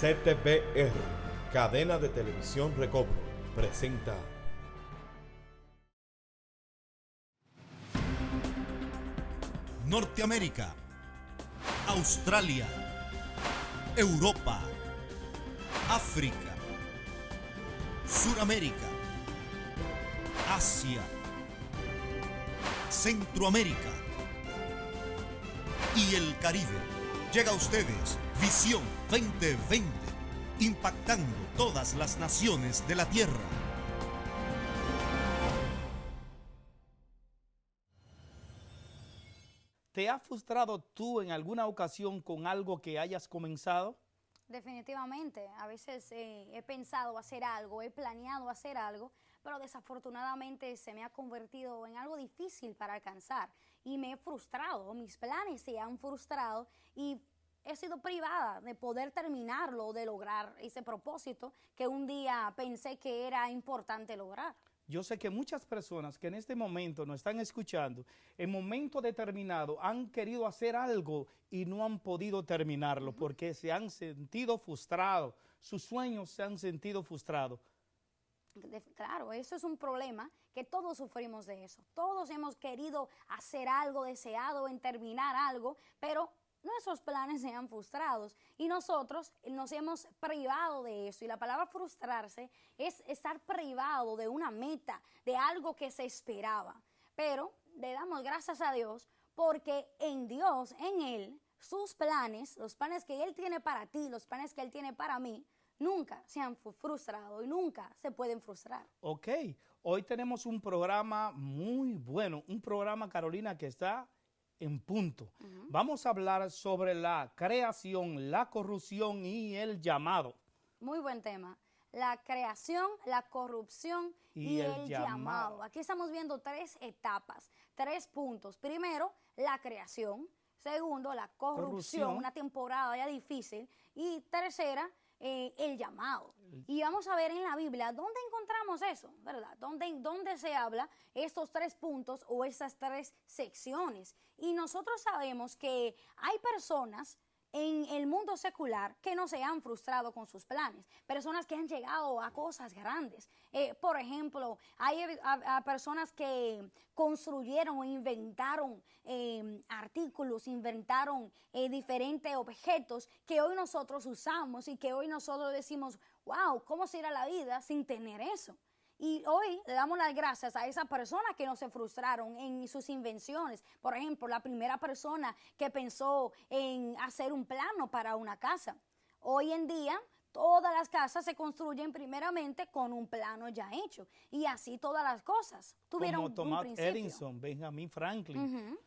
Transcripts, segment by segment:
CTVR, cadena de televisión Recobro, presenta Norteamérica, Australia, Europa, África, Suramérica, Asia, Centroamérica y el Caribe. Llega a ustedes Visión 2020, impactando todas las naciones de la Tierra. ¿Te has frustrado tú en alguna ocasión con algo que hayas comenzado? Definitivamente, a veces he pensado hacer algo, he planeado hacer algo, pero desafortunadamente se me ha convertido en algo difícil para alcanzar y me he frustrado, mis planes se han frustrado y he sido privada de poder terminarlo, de lograr ese propósito que un día pensé que era importante lograr. Yo sé que muchas personas que en este momento nos están escuchando, en momento determinado han querido hacer algo y no han podido terminarlo porque se han sentido frustrados, sus sueños se han sentido frustrados. Claro, eso es un problema que todos sufrimos de eso. Todos hemos querido hacer algo, deseado en terminar algo, pero nuestros planes se han frustrado y nosotros nos hemos privado de eso. Y la palabra frustrarse es estar privado de una meta, de algo que se esperaba. Pero le damos gracias a Dios porque en Dios, en Él, sus planes, los planes que Él tiene para ti, los planes que Él tiene para mí, nunca se han frustrado y nunca se pueden frustrar. Ok, hoy tenemos un programa muy bueno, un programa, Carolina, que está en punto. Vamos a hablar sobre la creación, la corrupción y el llamado. Muy buen tema. La creación, la corrupción y el llamado. Aquí estamos viendo tres etapas, 3 puntos. Primero, la creación. Segundo, la corrupción, una temporada ya difícil. Y tercera, el llamado. Y vamos a ver en la Biblia dónde encontramos eso, ¿verdad? ¿Dónde se habla estos 3 puntos o esas 3 secciones? Y nosotros sabemos que hay personas en el mundo secular que no se han frustrado con sus planes, personas que han llegado a cosas grandes. Por ejemplo, hay personas que construyeron o inventaron artículos, inventaron diferentes objetos que hoy nosotros usamos y que hoy nosotros decimos, wow, ¿cómo será la vida sin tener eso? Y hoy le damos las gracias a esas personas que no se frustraron en sus invenciones. Por ejemplo, la primera persona que pensó en hacer un plano para una casa. Hoy en día, todas las casas se construyen primeramente con un plano ya hecho. Y así todas las cosas tuvieron como Thomas un principio. Edison, Benjamin Franklin.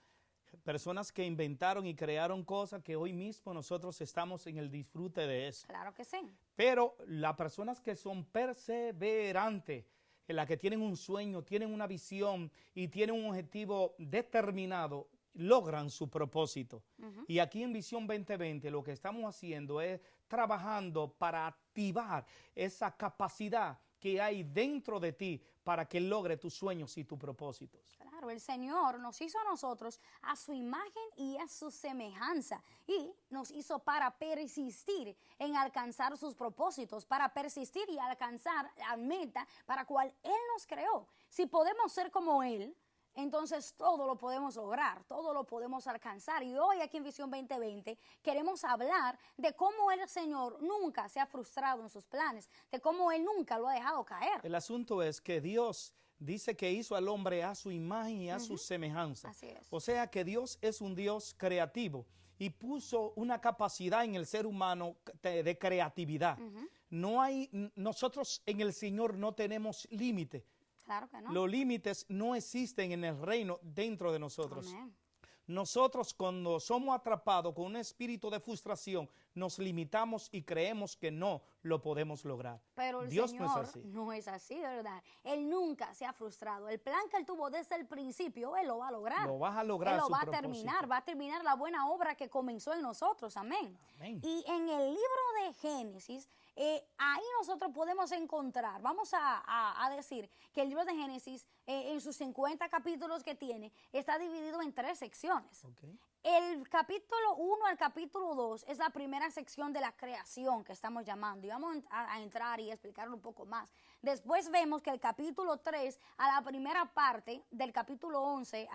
Personas que inventaron y crearon cosas que hoy mismo nosotros estamos en el disfrute de eso. Claro que sí. Pero las personas que son perseverantes, en las que tienen un sueño, tienen una visión y tienen un objetivo determinado, logran su propósito. Y aquí en Visión 2020 lo que estamos haciendo es trabajando para activar esa capacidad que hay dentro de ti para que logre tus sueños y tus propósitos. Claro, el Señor nos hizo a nosotros a su imagen y a su semejanza y nos hizo para persistir en alcanzar sus propósitos, para persistir y alcanzar la meta para cual Él nos creó. Si podemos ser como Él, entonces todo lo podemos lograr, todo lo podemos alcanzar. Y hoy aquí en Visión 2020 queremos hablar de cómo el Señor nunca se ha frustrado en sus planes, de cómo Él nunca lo ha dejado caer. El asunto es que Dios dice que hizo al hombre a su imagen y a su semejanza. Así es. O sea que Dios es un Dios creativo y puso una capacidad en el ser humano de creatividad. Nosotros en el Señor no tenemos límite. Claro que no. Los límites no existen en el reino dentro de nosotros. Amén. Nosotros cuando somos atrapados con un espíritu de frustración, nos limitamos y creemos que no lo podemos lograr. Pero el Dios Señor no es así. no es así, ¿verdad? Él nunca se ha frustrado. El plan que Él tuvo desde el principio, Él lo va a lograr. Lo vas a lograr. Él lo su va a propósito. va a terminar la buena obra que comenzó en nosotros. Amén. Amén. Y en el libro de Génesis, ahí nosotros podemos encontrar, vamos a decir que el libro de Génesis, en sus 50 capítulos que tiene, está dividido en 3 secciones. Okay. El capítulo 1 al capítulo 2 es la primera sección de la creación que estamos llamando y vamos a entrar y explicarlo un poco más. Después vemos que el capítulo 3 a la primera parte del capítulo 11,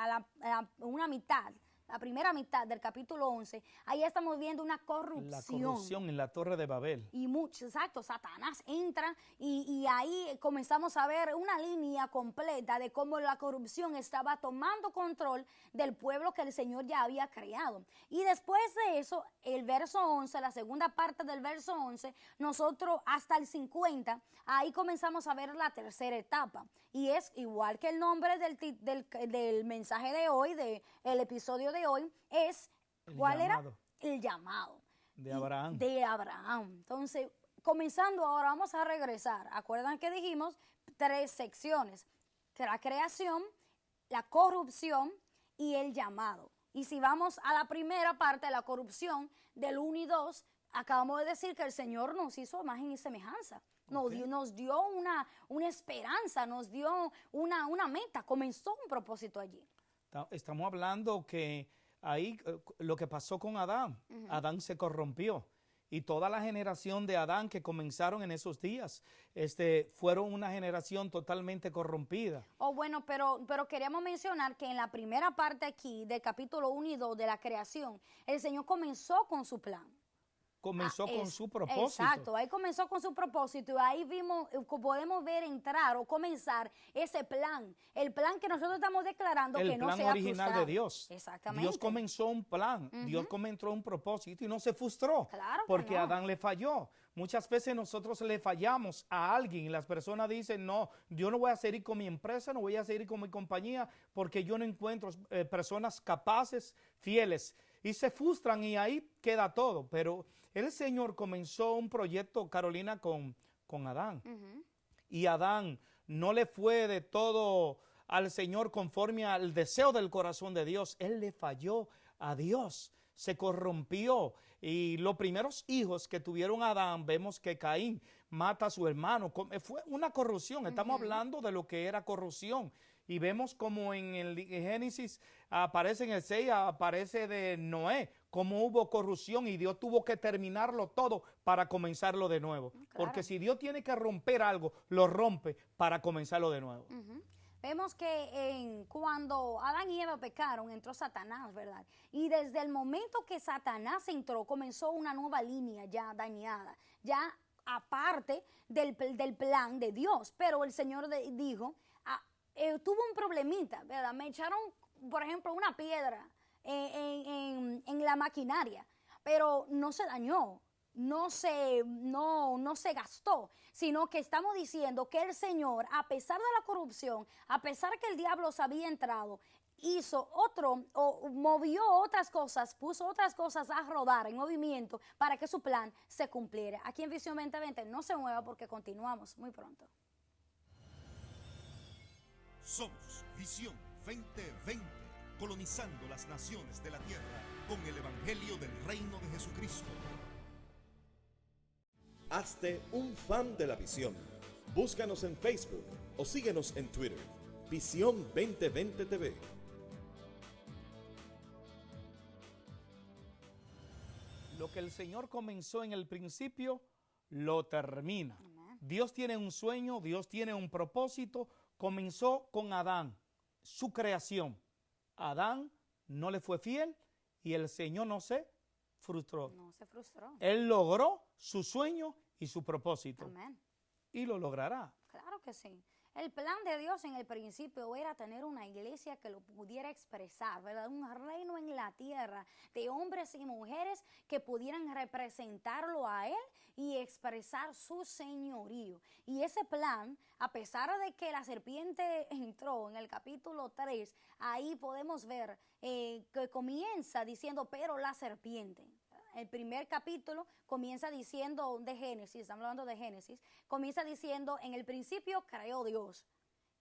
una mitad, la primera mitad del capítulo 11, ahí estamos viendo una corrupción. La corrupción en la Torre de Babel. Y exacto, Satanás entra y ahí comenzamos a ver una línea completa de cómo la corrupción estaba tomando control del pueblo que el Señor ya había creado. Y después de eso, el verso 11, la segunda parte del verso 11, nosotros hasta el 50, ahí comenzamos a ver la tercera etapa. Y es igual que el nombre del mensaje de hoy, del episodio de hoy, es, ¿cuál era? El llamado. De Abraham. De Abraham. Entonces, comenzando ahora, vamos a regresar. ¿Acuerdan que dijimos 3 secciones? La creación, la corrupción y el llamado. Y si vamos a la primera parte de la corrupción, del 1 y 2, acabamos de decir que el Señor nos hizo imagen y semejanza. Nos dio una esperanza, nos dio una meta, comenzó un propósito allí. Estamos hablando que ahí lo que pasó con Adán, Adán se corrompió y toda la generación de Adán que comenzaron en esos días fueron una generación totalmente corrompida. Bueno, pero queríamos mencionar que en la primera parte aquí del capítulo 1 y 2 de la creación, el Señor comenzó con su plan. Comenzó con su propósito. Exacto, ahí comenzó con su propósito y ahí podemos ver entrar o comenzar ese plan, el plan que nosotros estamos declarando que no sea frustrado. El plan original de Dios. Exactamente. Dios comenzó un plan, Dios comenzó un propósito y no se frustró. Claro que porque no. Adán le falló. Muchas veces nosotros le fallamos a alguien y las personas dicen, no, yo no voy a seguir con mi empresa, no voy a seguir con mi compañía porque yo no encuentro personas capaces, fieles. Y se frustran y ahí queda todo. Pero el Señor comenzó un proyecto, Carolina, con Adán. Y Adán no le fue de todo al Señor conforme al deseo del corazón de Dios. Él le falló a Dios, se corrompió. Y los primeros hijos que tuvieron Adán, vemos que Caín mata a su hermano. Fue una corrupción, estamos hablando de lo que era corrupción. Y vemos como en el Génesis aparece en el 6, aparece de Noé, cómo hubo corrupción y Dios tuvo que terminarlo todo para comenzarlo de nuevo. Claro. Porque si Dios tiene que romper algo, lo rompe para comenzarlo de nuevo. Vemos que cuando Adán y Eva pecaron, entró Satanás, ¿verdad? Y desde el momento que Satanás entró, comenzó una nueva línea ya dañada, ya aparte del plan de Dios. Pero el Señor dijo, tuvo un problemita, ¿verdad? Me echaron, por ejemplo, una piedra en la maquinaria, pero no se dañó. No se gastó, sino que estamos diciendo que el Señor, a pesar de la corrupción, a pesar que el diablo se había entrado, movió otras cosas, puso otras cosas a rodar en movimiento para que su plan se cumpliera. Aquí en Visión 2020 no se mueva porque continuamos muy pronto. Somos Visión 2020, colonizando las naciones de la tierra con el Evangelio del Reino de Jesucristo. Hazte un fan de la visión. Búscanos en Facebook o síguenos en Twitter. Visión 2020 TV. Lo que el Señor comenzó en el principio, lo termina. Amén. Dios tiene un sueño, Dios tiene un propósito. Comenzó con Adán, su creación. Adán no le fue fiel y el Señor no se frustró. No se frustró. Él logró su sueño y su propósito. Amén. Y lo logrará. Claro que sí. El plan de Dios en el principio era tener una iglesia que lo pudiera expresar, ¿verdad? Un reino en la tierra de hombres y mujeres que pudieran representarlo a Él y expresar su señorío. Y ese plan, a pesar de que la serpiente entró en el capítulo 3, ahí podemos ver que comienza diciendo, pero la serpiente. El primer capítulo comienza diciendo de Génesis, estamos hablando de Génesis, comienza diciendo, en el principio creó Dios.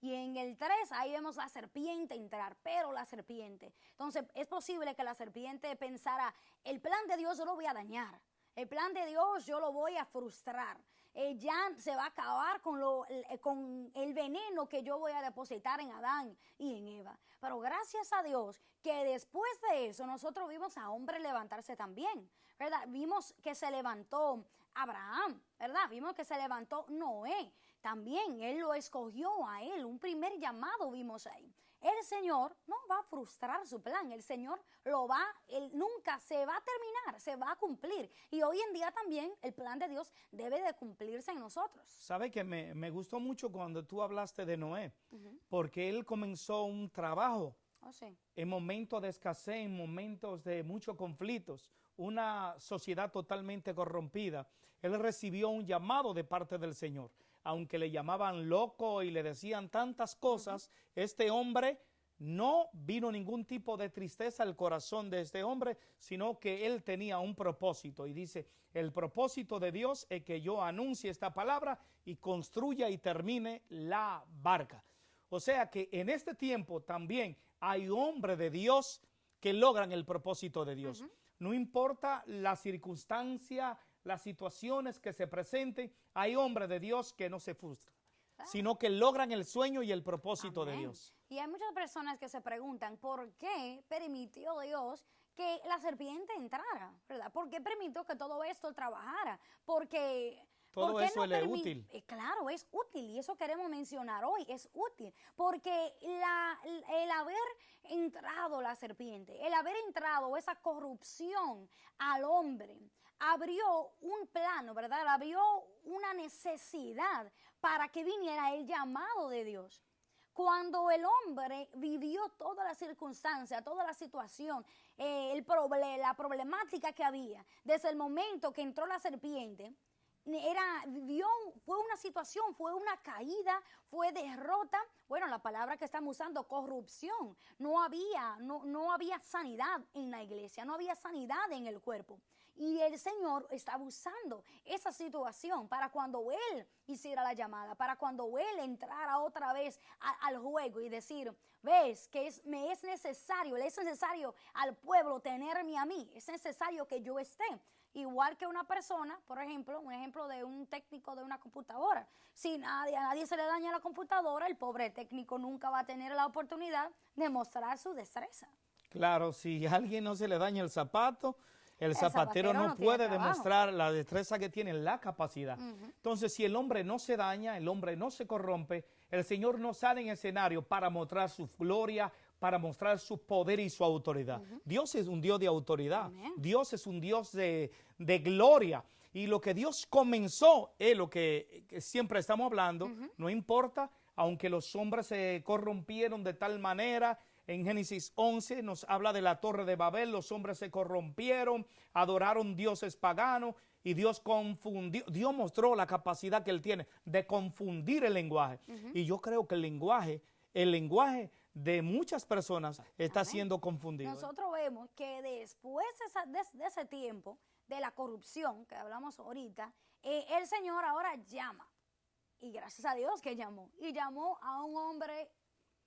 Y en el 3 ahí vemos la serpiente entrar, pero la serpiente. Entonces es posible que la serpiente pensara, el plan de Dios yo lo voy a dañar, el plan de Dios yo lo voy a frustrar. ya se va a acabar con el veneno que yo voy a depositar en Adán y en Eva. Pero gracias a Dios que después de eso nosotros vimos a hombre levantarse también, ¿verdad? Vimos que se levantó Abraham, ¿verdad? Vimos que se levantó Noé. También él lo escogió a él, un primer llamado vimos ahí. El Señor no va a frustrar su plan, el Señor él nunca se va a terminar, se va a cumplir. Y hoy en día también el plan de Dios debe de cumplirse en nosotros. ¿Sabe que me gustó mucho cuando tú hablaste de Noé? Porque él comenzó un trabajo Sí. en momentos de escasez, en momentos de muchos conflictos, una sociedad totalmente corrompida. Él recibió un llamado de parte del Señor. Aunque le llamaban loco y le decían tantas cosas, este hombre no vino ningún tipo de tristeza al corazón de este hombre, sino que él tenía un propósito. Y dice, el propósito de Dios es que yo anuncie esta palabra y construya y termine la barca. O sea que en este tiempo también hay hombres de Dios que logran el propósito de Dios. No importa la circunstancia, las situaciones que se presenten, hay hombres de Dios que no se frustran, sino que logran el sueño y el propósito de Dios. Y hay muchas personas que se preguntan por qué permitió Dios que la serpiente entrara, ¿verdad? ¿Por qué permitió que todo esto trabajara? Porque todo eso es útil. Claro, es útil y eso queremos mencionar hoy, es útil, porque el haber entrado la serpiente, el haber entrado esa corrupción al hombre, abrió un plano, ¿verdad? Abrió una necesidad para que viniera el llamado de Dios. Cuando el hombre vivió toda la circunstancia, toda la situación, la problemática que había, desde el momento que entró la serpiente, fue una situación, fue una caída, fue derrota. Bueno, la palabra que estamos usando, corrupción. No había sanidad en la iglesia, no había sanidad en el cuerpo. Y el Señor estaba usando esa situación para cuando Él hiciera la llamada, para cuando Él entrara otra vez al juego y decir, ves que le es necesario al pueblo tenerme a mí, es necesario que yo esté. Igual que una persona, por ejemplo, un ejemplo de un técnico de una computadora. Si a nadie se le daña la computadora, el pobre técnico nunca va a tener la oportunidad de mostrar su destreza. Claro, si a alguien no se le daña el zapato, el zapatero no puede demostrar la destreza que tiene, la capacidad. Entonces, si el hombre no se daña, el hombre no se corrompe, el Señor no sale en escenario para mostrar su gloria, para mostrar su poder y su autoridad. Dios es un Dios de autoridad. Amén. Dios es un Dios de gloria. Y lo que Dios comenzó es lo que siempre estamos hablando. No importa, aunque los hombres se corrompieron de tal manera. En Génesis 11 nos habla de la Torre de Babel. Los hombres se corrompieron, adoraron dioses paganos y Dios confundió. Dios mostró la capacidad que Él tiene de confundir el lenguaje. Y yo creo que el lenguaje de muchas personas está siendo confundido. Nosotros vemos que después de ese tiempo de la corrupción que hablamos ahorita, el Señor ahora llama. Y gracias a Dios que llamó. Y llamó a un hombre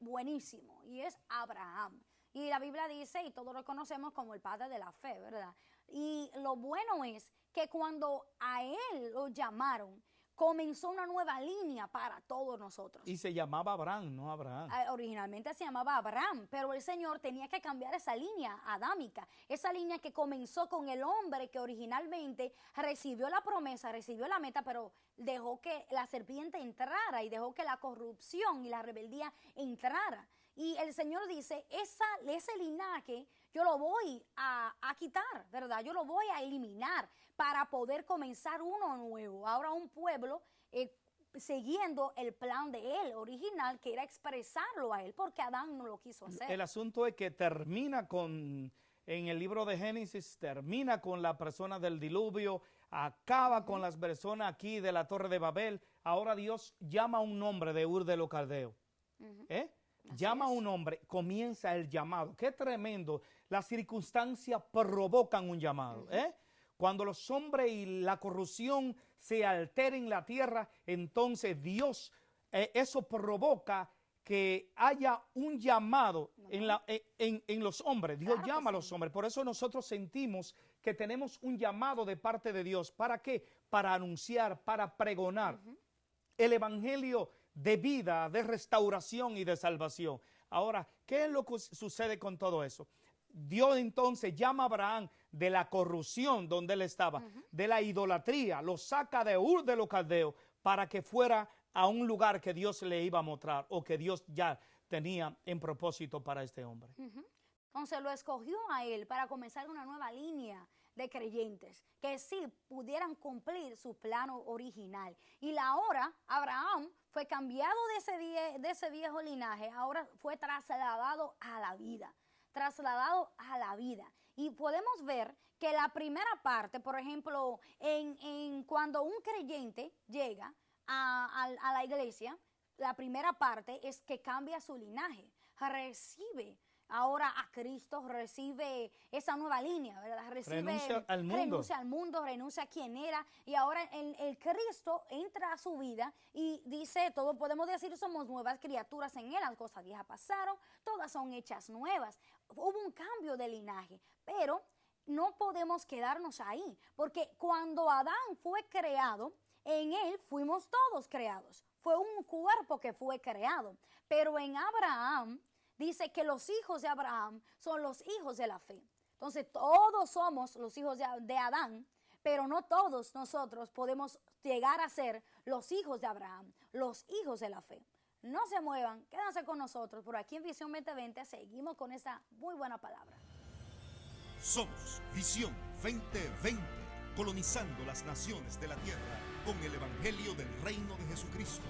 buenísimo, y es Abraham. Y la Biblia dice, y todos lo conocemos como el padre de la fe, ¿verdad? Y lo bueno es que cuando a él lo llamaron, comenzó una nueva línea para todos nosotros. Y se llamaba Abraham, no Abraham. Originalmente se llamaba Abraham, pero el Señor tenía que cambiar esa línea adámica, esa línea que comenzó con el hombre que originalmente recibió la promesa, recibió la meta, pero dejó que la serpiente entrara y dejó que la corrupción y la rebeldía entrara. Y el Señor dice, ese linaje yo lo voy a quitar, ¿verdad? Yo lo voy a eliminar para poder comenzar uno nuevo. Ahora un pueblo siguiendo el plan de Él original, que era expresarlo a Él, porque Adán no lo quiso hacer. El asunto es que termina en el libro de Génesis, termina con la persona del diluvio, acaba con las personas aquí de la Torre de Babel. Ahora Dios llama a un hombre de Ur de los Caldeos. Llama a un hombre, comienza el llamado. Qué tremendo. Las circunstancias provocan un llamado. Cuando los hombres y la corrupción se alteren en la tierra, entonces Dios, eso provoca que haya un llamado en los hombres. Dios llama a los hombres. Por eso nosotros sentimos que tenemos un llamado de parte de Dios. ¿Para qué? Para anunciar, para pregonar el evangelio de vida, de restauración y de salvación. Ahora, ¿qué es lo que sucede con todo eso? Dios entonces llama a Abraham de la corrupción donde él estaba, de la idolatría, lo saca de Ur de los Caldeos para que fuera a un lugar que Dios le iba a mostrar o que Dios ya tenía en propósito para este hombre. Entonces lo escogió a él para comenzar una nueva línea de creyentes que sí pudieran cumplir su plano original. Y ahora Abraham fue cambiado de ese viejo linaje, ahora fue trasladado a la vida. Y podemos ver que la primera parte, por ejemplo, cuando un creyente llega a la iglesia, la primera parte es que cambia su linaje, recibe ahora a Cristo, recibe esa nueva línea, ¿verdad? Renuncia al mundo, renuncia a quien era, y ahora el Cristo entra a su vida y dice, todos podemos decir, somos nuevas criaturas en Él, las cosas viejas pasaron, todas son hechas nuevas. Hubo un cambio de linaje, pero no podemos quedarnos ahí, porque cuando Adán fue creado, en él fuimos todos creados. Fue un cuerpo que fue creado, pero en Abraham dice que los hijos de Abraham son los hijos de la fe. Entonces todos somos los hijos de Adán, pero no todos nosotros podemos llegar a ser los hijos de Abraham, los hijos de la fe. No se muevan, quédense con nosotros. Por aquí en Visión 2020 seguimos con esta muy buena palabra. Somos Visión 2020, colonizando las naciones de la tierra con el Evangelio del Reino de Jesucristo.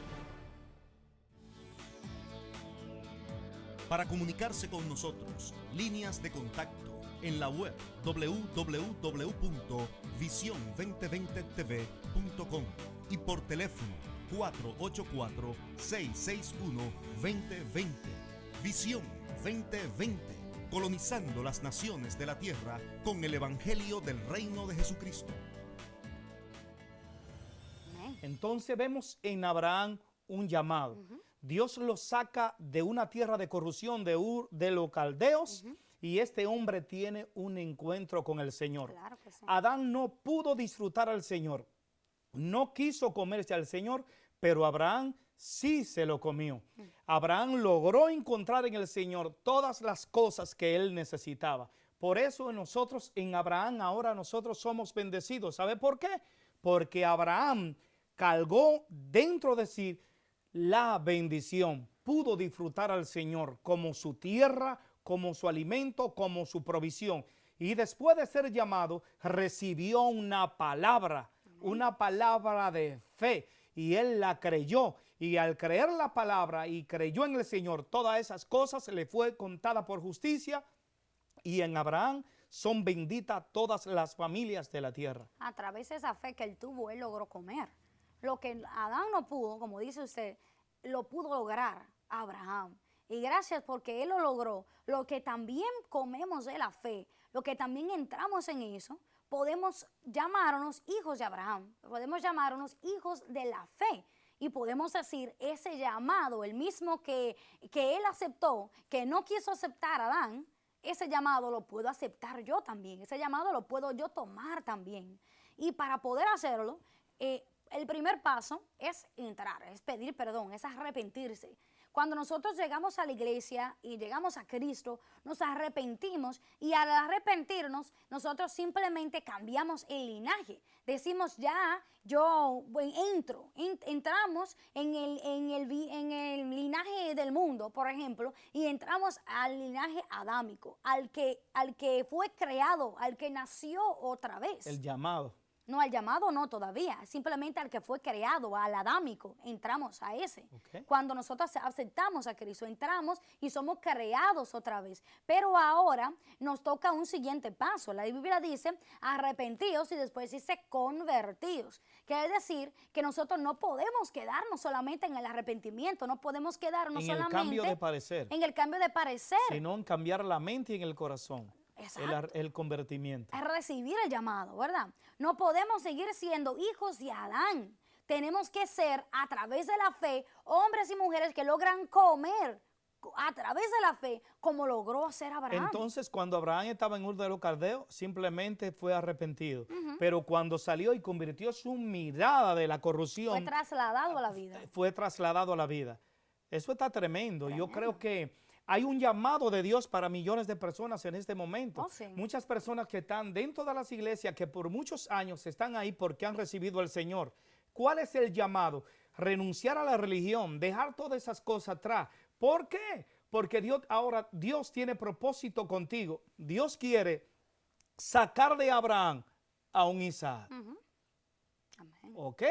Para comunicarse con nosotros, líneas de contacto en la web www.vision2020tv.com y por teléfono 484-661-2020. Visión 2020, colonizando las naciones de la tierra con el Evangelio del Reino de Jesucristo. Entonces vemos en Abraham un llamado. Dios lo saca de una tierra de corrupción, de Ur de los Caldeos, y este hombre tiene un encuentro con el Señor. Claro que sí. Adán no pudo disfrutar al Señor, no quiso comerse al Señor, pero Abraham sí se lo comió. Abraham logró encontrar en el Señor todas las cosas que él necesitaba. Por eso nosotros en Abraham ahora nosotros somos bendecidos. ¿Sabe por qué? Porque Abraham cargó dentro de sí la bendición, pudo disfrutar al Señor como su tierra, como su alimento, como su provisión. Y después de ser llamado, recibió una palabra de fe, y él la creyó. Y al creer la palabra y creyó en el Señor, todas esas cosas le fue contada por justicia, y en Abraham son benditas todas las familias de la tierra. A través de esa fe que él tuvo, él logró comer. Lo que Adán no pudo, como dice usted, lo pudo lograr Abraham. Y gracias porque él lo logró. Lo que también comemos de la fe, lo que también entramos en eso, podemos llamarnos hijos de Abraham. Podemos llamarnos hijos de la fe. Y podemos decir, ese llamado, el mismo que él aceptó, que no quiso aceptar a Adán, ese llamado lo puedo aceptar yo también. Ese llamado lo puedo yo tomar también. Y para poder hacerlo, el primer paso es entrar, es pedir perdón, es arrepentirse. Cuando nosotros llegamos a la iglesia y llegamos a Cristo, nos arrepentimos, y al arrepentirnos, nosotros simplemente cambiamos el linaje. Decimos, ya, yo entramos en el linaje del mundo, por ejemplo, y entramos al linaje adámico, al que fue creado, al que nació otra vez. El llamado. No, al llamado no todavía, simplemente al que fue creado, al adámico, entramos a ese. Okay. Cuando nosotros aceptamos a Cristo, entramos y somos creados otra vez. Pero ahora nos toca un siguiente paso. La Biblia dice, arrepentidos, y después dice convertidos. Quiere decir que nosotros no podemos quedarnos solamente en el arrepentimiento, no podemos quedarnos solamente en el cambio de parecer. En el cambio de parecer. Sino en cambiar la mente y en el corazón. El convertimiento. Es recibir el llamado, ¿verdad? No podemos seguir siendo hijos de Adán. Tenemos que ser, a través de la fe, hombres y mujeres que logran comer a través de la fe, como logró hacer Abraham. Entonces, cuando Abraham estaba en Ur de los Caldeos, simplemente fue arrepentido. Pero cuando salió y convirtió su mirada de la corrupción, fue trasladado a la vida. Fue trasladado a la vida. Eso está tremendo. Yo creo que hay un llamado de Dios para millones de personas en este momento. Oh, sí. Muchas personas que están dentro de las iglesias, que por muchos años están ahí porque han recibido al Señor. ¿Cuál es el llamado? Renunciar a la religión, dejar todas esas cosas atrás. ¿Por qué? Porque Dios tiene propósito contigo. Dios quiere sacar de Abraham a un Isaac. Amén. ¿Ok?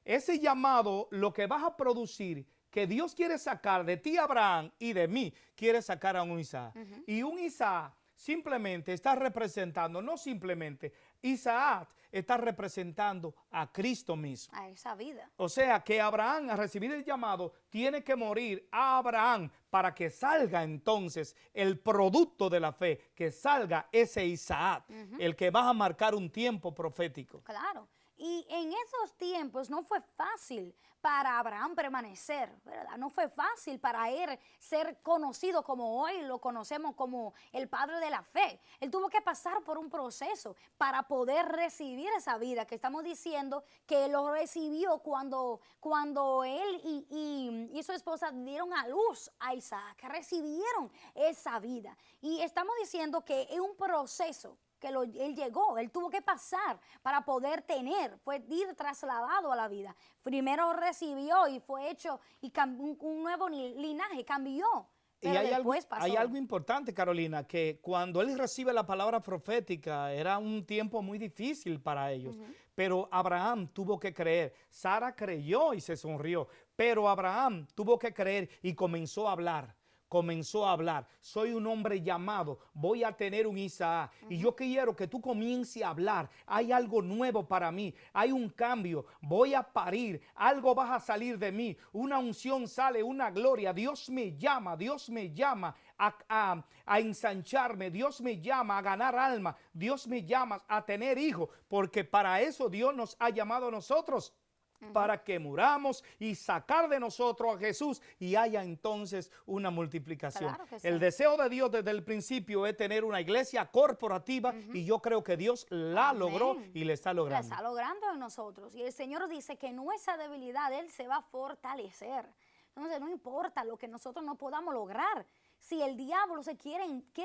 Ese llamado, lo que vas a producir, que Dios quiere sacar de ti, Abraham, y de mí, quiere sacar a un Isaac. Y un Isaac simplemente está representando, no simplemente, Isaac está representando a Cristo mismo. A esa vida. O sea que Abraham, al recibir el llamado, tiene que morir a Abraham para que salga entonces el producto de la fe, que salga ese Isaac, el que va a marcar un tiempo profético. Claro. Y en esos tiempos no fue fácil para Abraham permanecer, ¿verdad? No fue fácil para él ser conocido como hoy lo conocemos como el padre de la fe. Él tuvo que pasar por un proceso para poder recibir esa vida, que estamos diciendo que lo recibió cuando él y su esposa dieron a luz a Isaac, que recibieron esa vida. Y estamos diciendo que es un proceso que él llegó, él tuvo que pasar para poder fue ir trasladado a la vida. Primero recibió y fue hecho y un nuevo linaje, cambió. Y hay algo importante, Carolina, que cuando él recibe la palabra profética era un tiempo muy difícil para ellos. Pero Abraham tuvo que creer. Sara creyó y se sonrió. Pero Abraham tuvo que creer y comenzó a hablar. Soy un hombre llamado, voy a tener un Isaac. Y yo quiero que tú comiences a hablar. Hay algo nuevo para mí, hay un cambio, voy a parir, algo va a salir de mí, una unción sale, una gloria. Dios me llama a ensancharme, Dios me llama a ganar alma, Dios me llama a tener hijos, porque para eso Dios nos ha llamado a nosotros. Para que muramos y sacar de nosotros a Jesús y haya entonces una multiplicación. Claro que sí. El deseo de Dios desde el principio es tener una iglesia corporativa y yo creo que Dios la logró y le está logrando. La está logrando en nosotros. Y el Señor dice que nuestra debilidad Él se va a fortalecer. Entonces no importa lo que nosotros no podamos lograr. Si el diablo quiere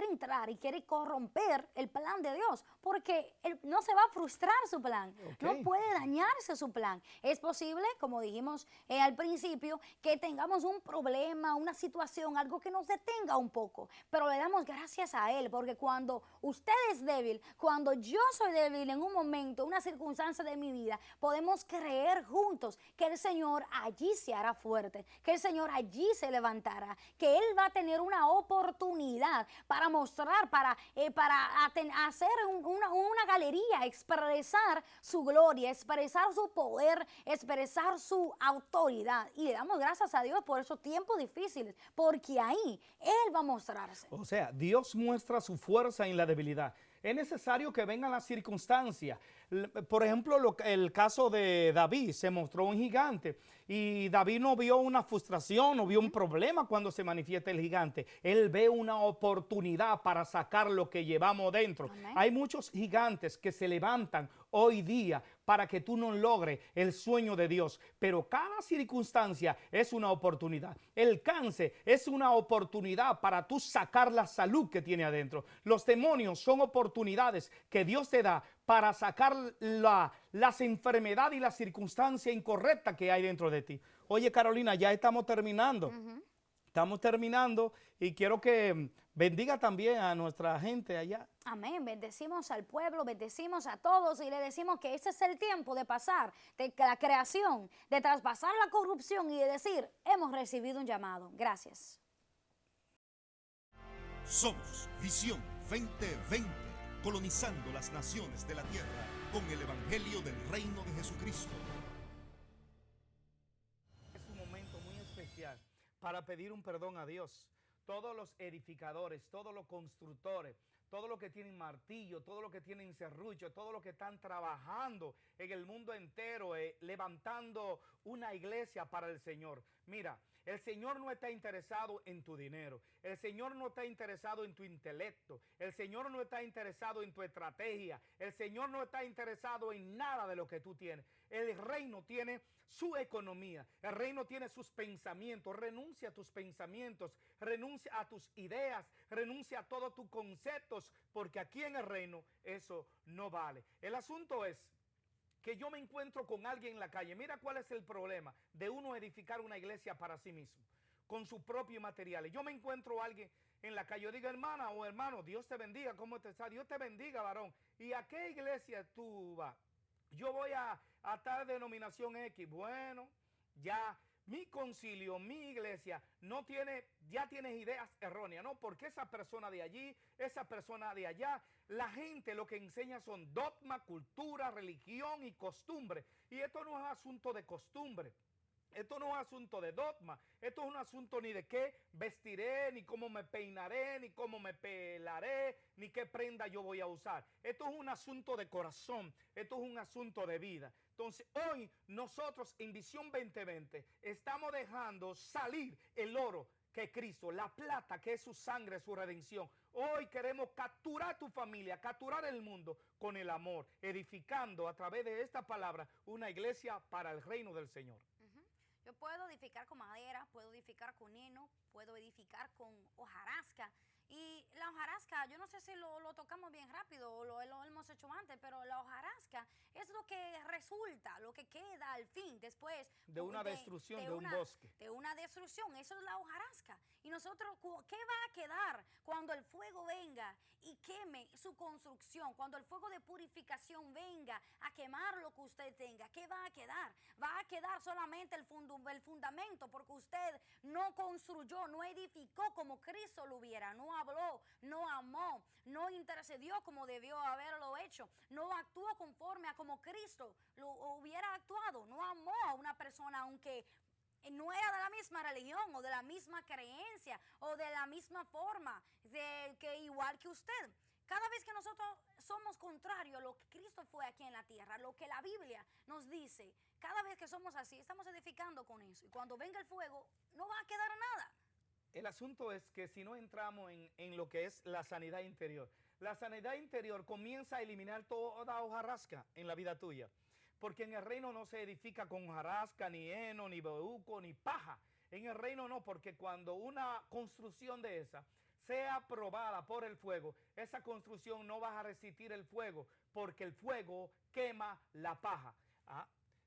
entrar y quiere corromper el plan de Dios, porque él no se va a frustrar su plan, no puede dañarse su plan. Es posible, como dijimos al principio, que tengamos un problema, una situación, algo que nos detenga un poco, pero le damos gracias a Él, porque cuando usted es débil, cuando yo soy débil en un momento, una circunstancia de mi vida, podemos creer juntos que el Señor allí se hará fuerte, que el Señor allí se levantará, que Él va a tener una oportunidad para mostrar, para hacer una galería, expresar su gloria, expresar su poder, expresar su autoridad. Y le damos gracias a Dios por esos tiempos difíciles, porque ahí Él va a mostrarse. O sea, Dios muestra su fuerza en la debilidad. Es necesario que vengan las circunstancias. Por ejemplo, el caso de David, se mostró un gigante y David no vio una frustración, no vio un problema cuando se manifiesta el gigante. Él ve una oportunidad para sacar lo que llevamos dentro. Amén. Hay muchos gigantes que se levantan hoy día para que tú no logres el sueño de Dios, pero cada circunstancia es una oportunidad. El cáncer es una oportunidad para tú sacar la salud que tiene adentro. Los demonios son oportunidades que Dios te da para sacar las enfermedades y las circunstancias incorrectas que hay dentro de ti. Oye, Carolina, ya estamos terminando. Estamos terminando y quiero que bendiga también a nuestra gente allá. Amén. Bendecimos al pueblo, bendecimos a todos y le decimos que este es el tiempo de pasar de la creación, de traspasar la corrupción y de decir, hemos recibido un llamado. Gracias. Somos Visión 2020, colonizando las naciones de la tierra con el Evangelio del Reino de Jesucristo. Es un momento muy especial para pedir un perdón a Dios. Todos los edificadores, todos los constructores, todos los que tienen martillo, todos los que tienen serrucho, todos los que están trabajando en el mundo entero, levantando una iglesia para el Señor. Mira, el Señor no está interesado en tu dinero, el Señor no está interesado en tu intelecto, el Señor no está interesado en tu estrategia, el Señor no está interesado en nada de lo que tú tienes. El reino tiene su economía, el reino tiene sus pensamientos. Renuncia a tus pensamientos, renuncia a tus ideas, renuncia a todos tus conceptos, porque aquí en el reino eso no vale. El asunto es que yo me encuentro con alguien en la calle. Mira cuál es el problema de uno edificar una iglesia para sí mismo, con sus propios materiales. Yo me encuentro a alguien en la calle, yo digo, hermana o hermano, Dios te bendiga, ¿cómo te está? Dios te bendiga, varón. ¿Y a qué iglesia tú vas? Yo voy a tal denominación X. Bueno, ya mi concilio, mi iglesia, no tiene, ya tienes ideas erróneas, ¿no? Porque esa persona de allí, esa persona de allá, la gente lo que enseña son dogma, cultura, religión y costumbre. Y esto no es asunto de costumbre. Esto no es asunto de dogma, esto es un asunto ni de qué vestiré, ni cómo me peinaré, ni cómo me pelaré, ni qué prenda yo voy a usar. Esto es un asunto de corazón, esto es un asunto de vida. Entonces hoy nosotros en Visión 2020 estamos dejando salir el oro que es Cristo, la plata que es su sangre, su redención. Hoy queremos capturar tu familia, capturar el mundo con el amor, edificando a través de esta palabra una iglesia para el reino del Señor. Yo puedo edificar con madera, puedo edificar con heno, puedo edificar con hojarasca. Y la hojarasca, yo no sé si lo tocamos bien rápido o lo hemos hecho antes, pero la hojarasca es lo que resulta, lo que queda al fin, después. De una destrucción de un bosque. De una destrucción, eso es la hojarasca. Y nosotros, ¿qué va a quedar cuando el fuego venga y queme su construcción? Cuando el fuego de purificación venga a quemar lo que usted tenga, ¿qué va a quedar? Va a quedar solamente el fundamento, porque usted no construyó, no edificó como Cristo lo hubiera, no habló, no amó, no intercedió como debió haberlo hecho, no actuó conforme a como Cristo lo hubiera actuado, no amó a una persona aunque no era de la misma religión o de la misma creencia o de la misma forma, que igual que usted. Cada vez que nosotros somos contrarios a lo que Cristo fue aquí en la tierra, lo que la Biblia nos dice, cada vez que somos así, estamos edificando con eso. Y cuando venga el fuego, no va a quedar nada. El asunto es que si no entramos en lo que es la sanidad interior, la sanidad interior comienza a eliminar toda hojarasca en la vida tuya. Porque en el reino no se edifica con hojarasca, ni heno, ni bejuco, ni paja. En el reino no, porque cuando una construcción de esa sea probada por el fuego, esa construcción no va a resistir el fuego, porque el fuego quema la paja.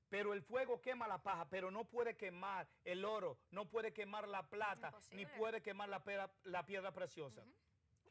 Pero el fuego quema la paja, pero no puede quemar el oro, no puede quemar la plata, ni puede quemar la piedra preciosa.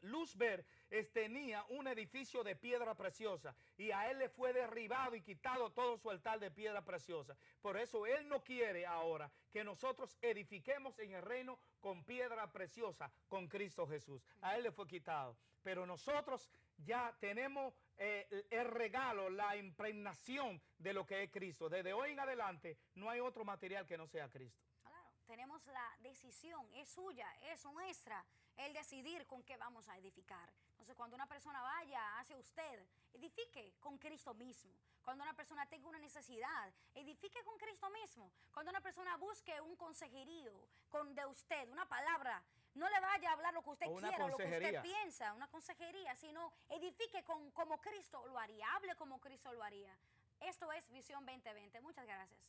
Luzbel tenía un edificio de piedra preciosa y a él le fue derribado y quitado todo su altar de piedra preciosa. Por eso él no quiere ahora que nosotros edifiquemos en el reino con piedra preciosa, con Cristo Jesús. A él le fue quitado. Pero nosotros ya tenemos el regalo, la impregnación de lo que es Cristo. Desde hoy en adelante no hay otro material que no sea Cristo. Claro, tenemos la decisión, es suya, es nuestra, el decidir con qué vamos a edificar. Entonces, cuando una persona vaya hacia usted, edifique con Cristo mismo. Cuando una persona tenga una necesidad, edifique con Cristo mismo. Cuando una persona busque un consejerío de usted, una palabra, no le vaya a hablar lo que usted quiera o lo que usted piensa, una consejería, sino edifique como Cristo lo haría, hable como Cristo lo haría. Esto es Visión 2020. Muchas gracias.